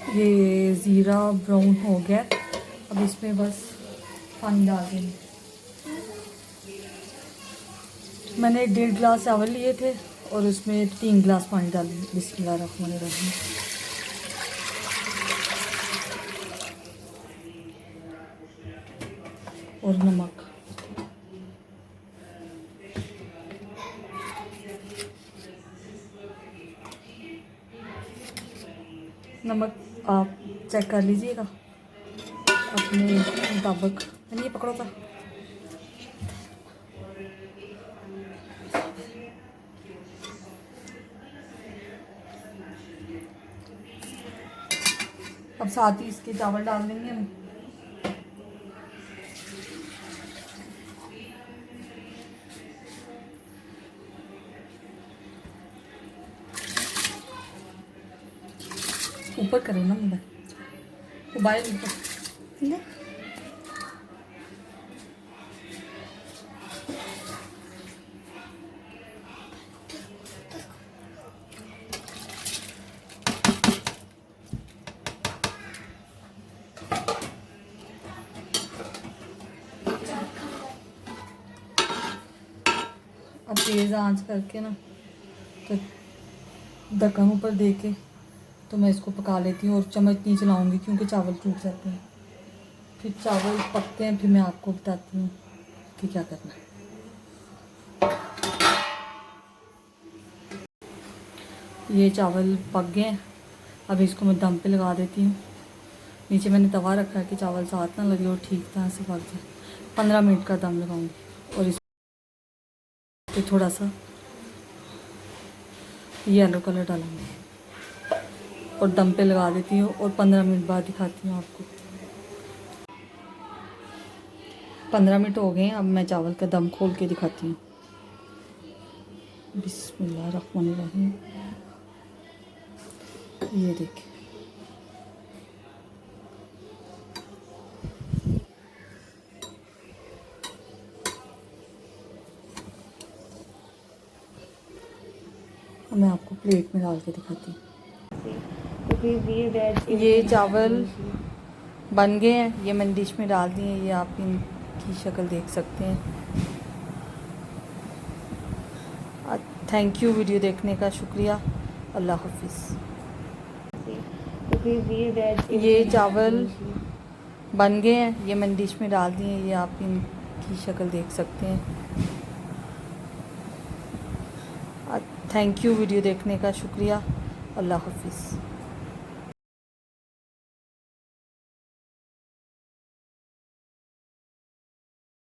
ये ज़ीरा ब्राउन हो गया। अब इसमें बस पानी डाल देंगे। मैंने 1.5 गिलास चावल लिए थे और उसमें 3 गिलास पानी डाली। बिस्मिल्लाहिर्रहमानिर्रहीम। और नमक। नमक आप चेक कर लीजिएगा अपने मुताबिक। ये पकड़ो था। अब साथ ही इसके चावल डाल देंगे हम। ऊपर करो ना मोबाइल ऊपर। अब तेज़ आंच करके ना तो ढक्कन ऊपर दे के तो मैं इसको पका लेती हूँ और चम्मच नहीं चलाऊँगी क्योंकि चावल टूट जाते हैं। फिर चावल पकते हैं फिर मैं आपको बताती हूँ कि क्या करना है। ये चावल पक गए। अब इसको मैं दम पे लगा देती हूँ। नीचे मैंने तवा रखा है कि चावल साथ ना लगे और ठीक तरह से पक जाए। 15 मिनट का दम लगाऊंगी और इस पे थोड़ा सा येलो कलर डालूंगी और दम पे लगा देती हूँ और 15 मिनट बाद दिखाती हूँ आपको। 15 मिनट हो गए। अब मैं चावल का दम खोल के दिखाती हूँ। बिस्मिल्लाहिर्रहमानिर्रहीम। ये देखिए मैं आपको प्लेट में डाल के दिखाती हूँ। ये चावल बन गए हैं। ये मैंने डिश में डाल दिए हैं। ये आप इनकी शक्ल देख सकते हैं। थैंक यू वीडियो देखने का शुक्रिया। अल्लाह हाफिज़। ये चावल बन गए हैं। ये मैंने डिश में डाल दिए हैं। ये आप इनकी शक्ल देख सकते हैं। थैंक यू वीडियो देखने का शुक्रिया। अल्लाह हाफिज़।